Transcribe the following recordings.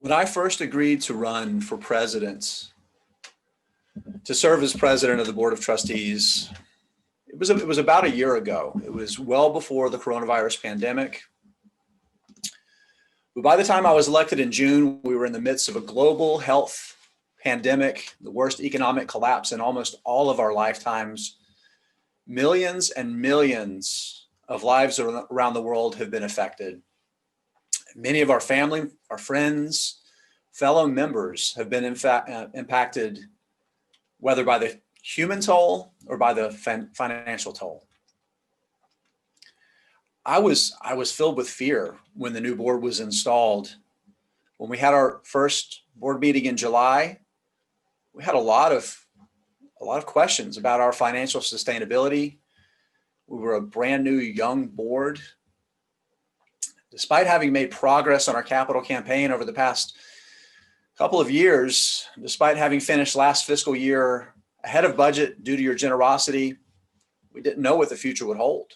When I first agreed to run for president, to serve as president of the Board of Trustees, it was about a year ago. It was well before the coronavirus pandemic. But by the time I was elected in June, we were in the midst of a global health pandemic, the worst economic collapse in almost all of our lifetimes. Millions and millions of lives around the world have been affected. Many of our family, our friends, fellow members have been impacted, whether by the human toll or by the financial toll. I was filled with fear when the new board was installed. When we had our first board meeting in July, we had a lot of questions about our financial sustainability. We were a brand new young board. Despite having made progress on our capital campaign over the past couple of years, despite having finished last fiscal year ahead of budget due to your generosity, we didn't know what the future would hold.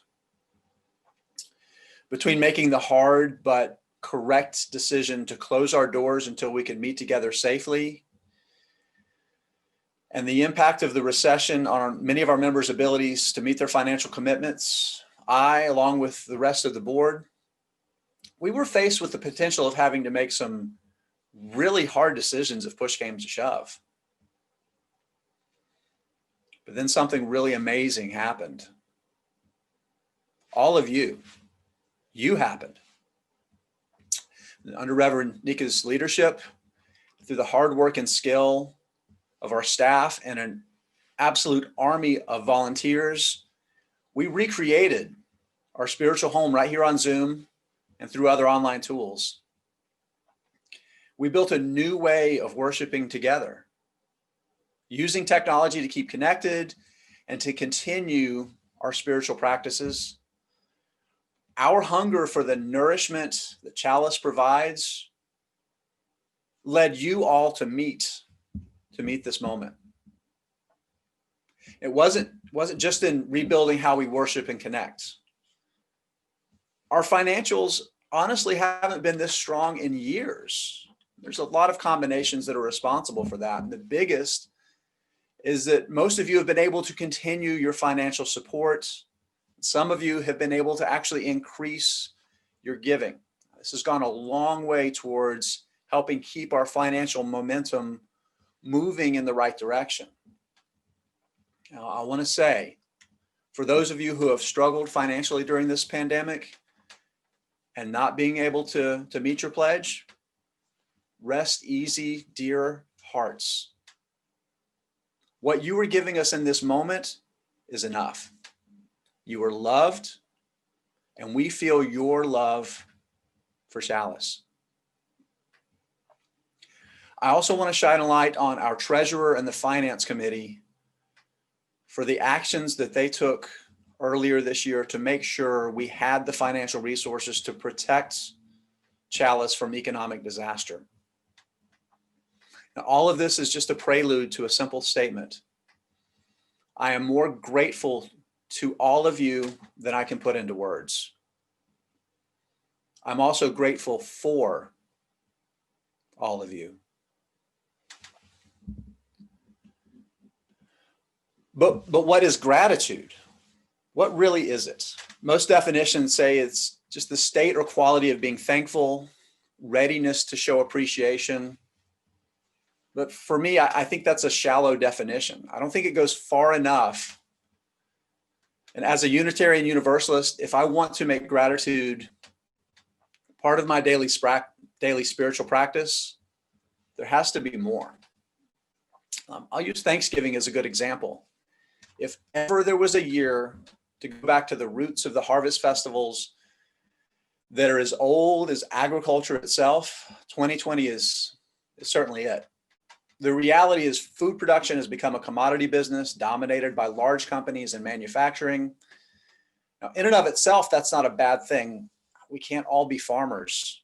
Between making the hard but correct decision to close our doors until we could meet together safely, and the impact of the recession on many of our members' abilities to meet their financial commitments, I, along with the rest of the board, we were faced with the potential of having to make some really hard decisions if push came to shove. But then something really amazing happened. All of you happened. Under Reverend Nika's leadership, through the hard work and skill of our staff and an absolute army of volunteers, we recreated our spiritual home right here on Zoom and through other online tools. We built a new way of worshiping together, using technology to keep connected and to continue our spiritual practices. Our hunger for the nourishment that Chalice provides led you all to meet this moment. It wasn't just in rebuilding how we worship and connect. Our financials honestly haven't been this strong in years. There's a lot of combinations that are responsible for that. And the biggest is that most of you have been able to continue your financial support. Some of you have been able to actually increase your giving. This has gone a long way towards helping keep our financial momentum moving in the right direction. Now, I want to say, for those of you who have struggled financially during this pandemic and not being able to meet your pledge, rest easy, dear hearts. What you are giving us in this moment is enough. You are loved, and we feel your love for Chalice. I also want to shine a light on our treasurer and the finance committee for the actions that they took earlier this year to make sure we had the financial resources to protect Chalice from economic disaster. Now, all of this is just a prelude to a simple statement. I am more grateful to all of you than I can put into words. I'm also grateful for all of you. But what is gratitude? What really is it? Most definitions say it's just the state or quality of being thankful, readiness to show appreciation. But for me, I think that's a shallow definition. I don't think it goes far enough. And as a Unitarian Universalist, if I want to make gratitude part of my daily spiritual practice, there has to be more. I'll use Thanksgiving as a good example. If ever there was a year to go back to the roots of the harvest festivals that are as old as agriculture itself, 2020 is certainly it. The reality is food production has become a commodity business dominated by large companies and manufacturing. Now, in and of itself, that's not a bad thing. We can't all be farmers.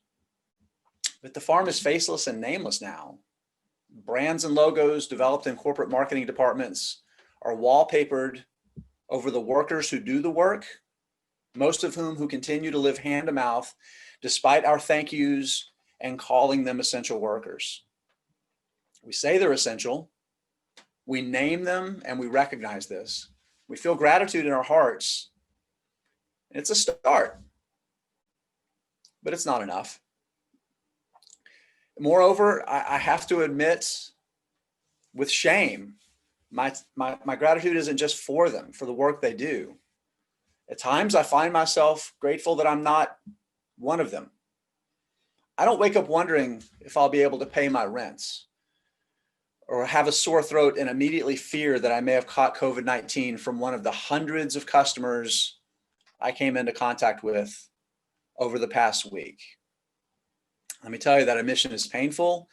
But the farm is faceless and nameless now. Brands and logos developed in corporate marketing departments are wallpapered over the workers who do the work, most of whom continue to live hand to mouth, despite our thank yous and calling them essential workers. We say they're essential, we name them, and we recognize this. We feel gratitude in our hearts. It's a start, but it's not enough. Moreover, I have to admit with shame, my gratitude isn't just for them, for the work they do. At times I find myself grateful that I'm not one of them. I don't wake up wondering if I'll be able to pay my rents or have a sore throat and immediately fear that I may have caught COVID-19 from one of the hundreds of customers I came into contact with over the past week. Let me tell you that admission is painful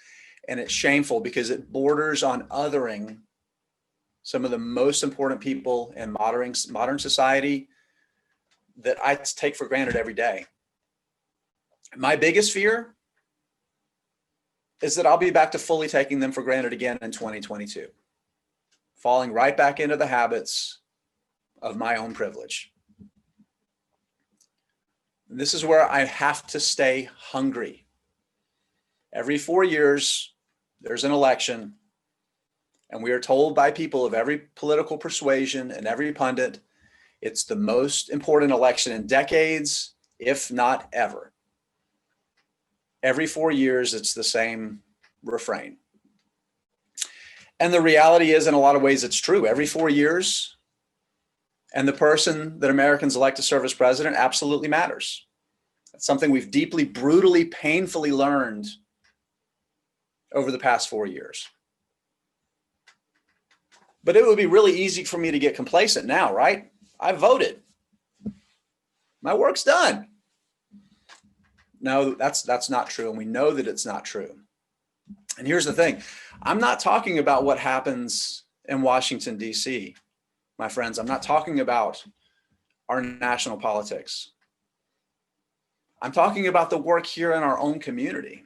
and it's shameful because it borders on othering some of the most important people in modern society that I take for granted every day. My biggest fear is that I'll be back to fully taking them for granted again in 2022, falling right back into the habits of my own privilege. And this is where I have to stay hungry. Every 4 years, there's an election, and we are told by people of every political persuasion and every pundit, it's the most important election in decades, if not ever. Every 4 years, it's the same refrain. And the reality is, in a lot of ways, it's true. Every 4 years, and the person that Americans elect to serve as president absolutely matters. That's something we've deeply, brutally, painfully learned over the past 4 years. But it would be really easy for me to get complacent now, right? I voted. My work's done. No, that's not true. And we know that it's not true. And here's the thing. I'm not talking about what happens in Washington, D.C., my friends. I'm not talking about our national politics. I'm talking about the work here in our own community.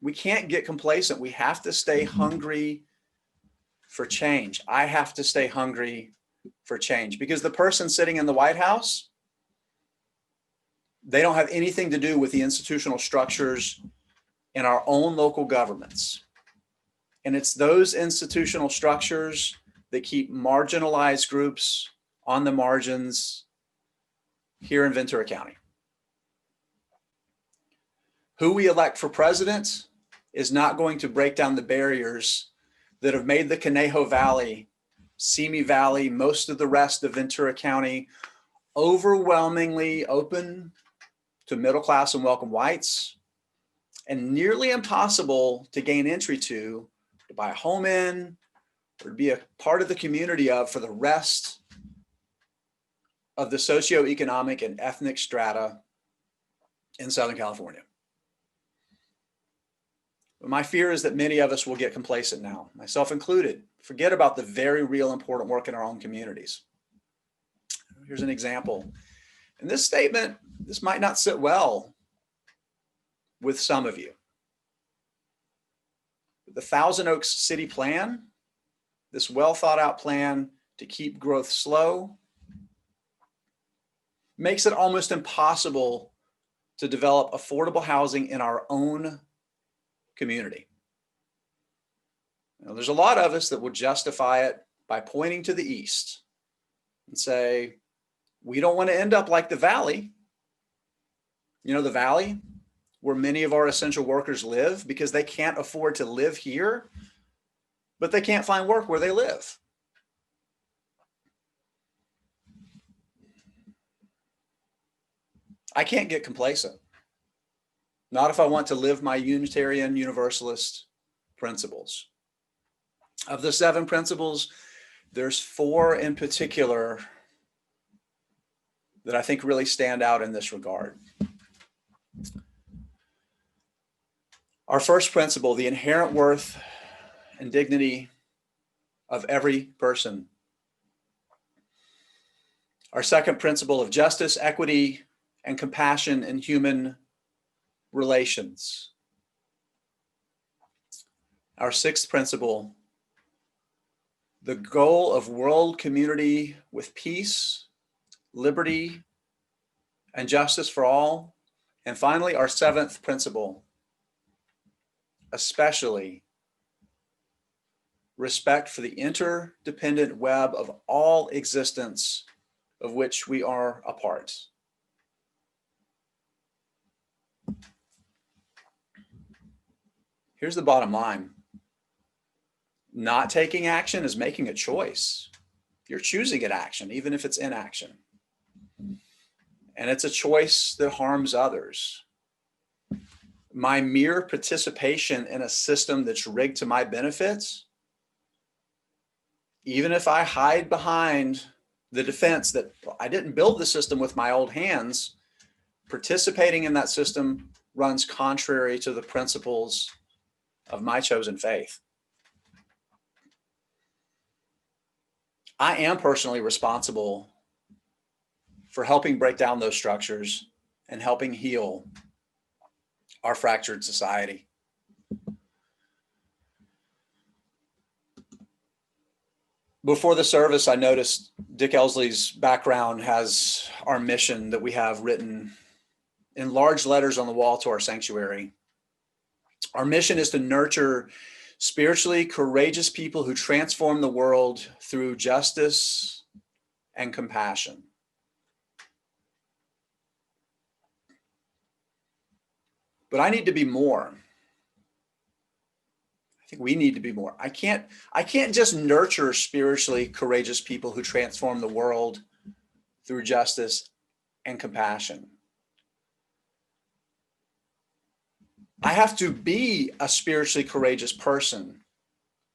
We can't get complacent. We have to stay hungry for change. I have to stay hungry for change because the person sitting in the White House, they don't have anything to do with the institutional structures in our own local governments. And it's those institutional structures that keep marginalized groups on the margins here in Ventura County. Who we elect for president is not going to break down the barriers that have made the Conejo Valley, Simi Valley, most of the rest of Ventura County overwhelmingly open to middle class and welcome whites, and nearly impossible to gain entry to buy a home in, or to be a part of the community of for the rest of the socioeconomic and ethnic strata in Southern California. But my fear is that many of us will get complacent now, myself included, forget about the very real important work in our own communities. Here's an example. In this statement, this might not sit well with some of you. The Thousand Oaks City Plan, this well thought out plan to keep growth slow, makes it almost impossible to develop affordable housing in our own community. Now, there's a lot of us that will justify it by pointing to the east and say, we don't want to end up like the Valley. You know, the Valley, where many of our essential workers live because they can't afford to live here, but they can't find work where they live. I can't get complacent. Not if I want to live my Unitarian Universalist principles. Of the 7 principles, there's 4 in particular that I think really stand out in this regard. Our first principle, the inherent worth and dignity of every person. Our second principle of justice, equity, and compassion in human relations. Our 6th principle, the goal of world community with peace, liberty, and justice for all. And finally, our 7th principle, especially respect for the interdependent web of all existence of which we are a part. Here's the bottom line. Not taking action is making a choice. You're choosing an action, even if it's inaction. And it's a choice that harms others. My mere participation in a system that's rigged to my benefits, even if I hide behind the defense that I didn't build the system with my old hands, participating in that system runs contrary to the principles of my chosen faith. I am personally responsible for helping break down those structures and helping heal our fractured society. Before the service, I noticed Dick Elsley's background has our mission that we have written in large letters on the wall to our sanctuary. Our mission is to nurture spiritually courageous people who transform the world through justice and compassion. But I need to be more. I think we need to be more. I can't just nurture spiritually courageous people who transform the world through justice and compassion. I have to be a spiritually courageous person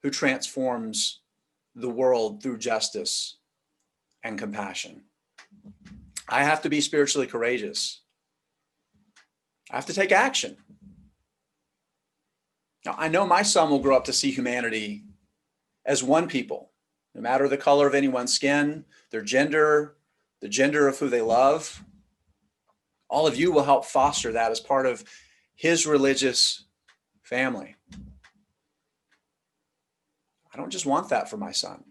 who transforms the world through justice and compassion. I have to be spiritually courageous. I have to take action. Now, I know my son will grow up to see humanity as one people, no matter the color of anyone's skin, their gender, the gender of who they love. All of you will help foster that as part of his religious family. I don't just want that for my son.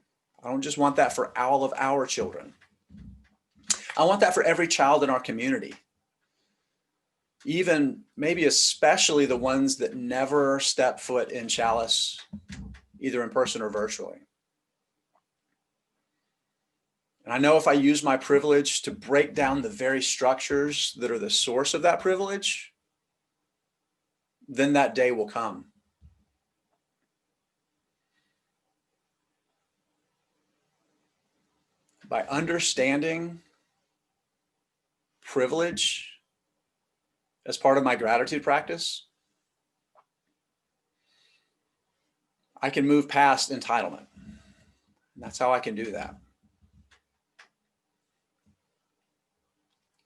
I don't just want that for all of our children. I want that for every child in our community. Even maybe especially the ones that never step foot in Chalice, either in person or virtually. And I know if I use my privilege to break down the very structures that are the source of that privilege, then that day will come. By understanding privilege as part of my gratitude practice, I can move past entitlement. And that's how I can do that.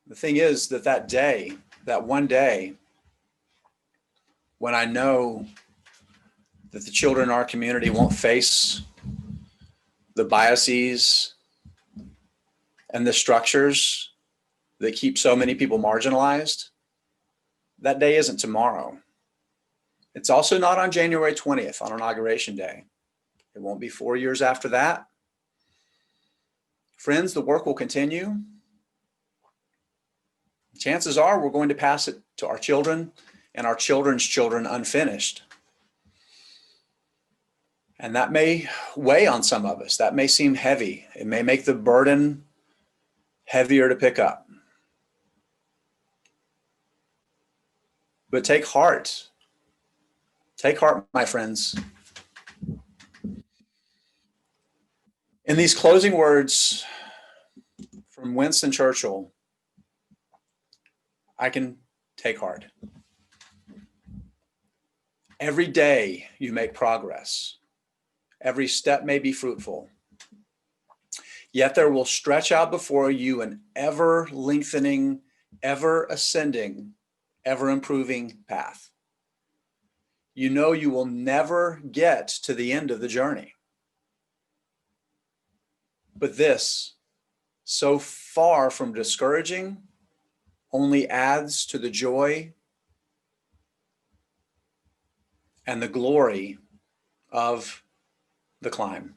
The thing is that day, that one day, when I know that the children in our community won't face the biases and the structures that keep so many people marginalized, that day isn't tomorrow. It's also not on January 20th, on Inauguration Day. It won't be 4 years after that. Friends, the work will continue. Chances are we're going to pass it to our children and our children's children unfinished. And that may weigh on some of us. That may seem heavy. It may make the burden heavier to pick up. But take heart. Take heart, my friends. In these closing words from Winston Churchill, I can take heart. Every day you make progress. Every step may be fruitful. Yet there will stretch out before you an ever lengthening, ever ascending, ever improving path. You know you will never get to the end of the journey. But this, so far from discouraging, only adds to the joy and the glory of the climb.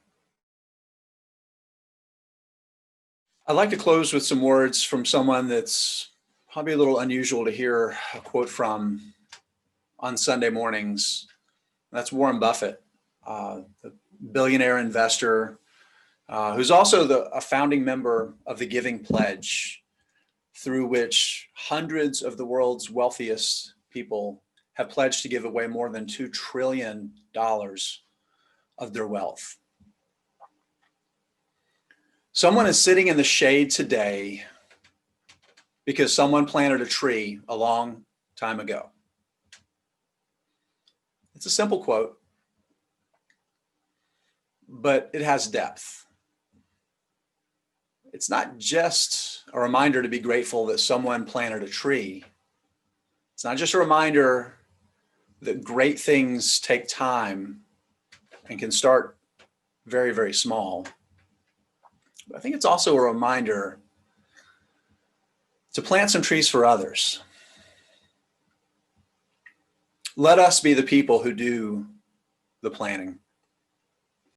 I'd like to close with some words from someone that's probably a little unusual to hear a quote from on Sunday mornings. That's Warren Buffett, the billionaire investor, who's also a founding member of the Giving Pledge, through which hundreds of the world's wealthiest people have pledged to give away more than $2 trillion of their wealth. Someone is sitting in the shade today because someone planted a tree a long time ago. It's a simple quote, but it has depth. It's not just a reminder to be grateful that someone planted a tree. It's not just a reminder that great things take time and can start very, very small. But I think it's also a reminder to plant some trees for others. Let us be the people who do the planting.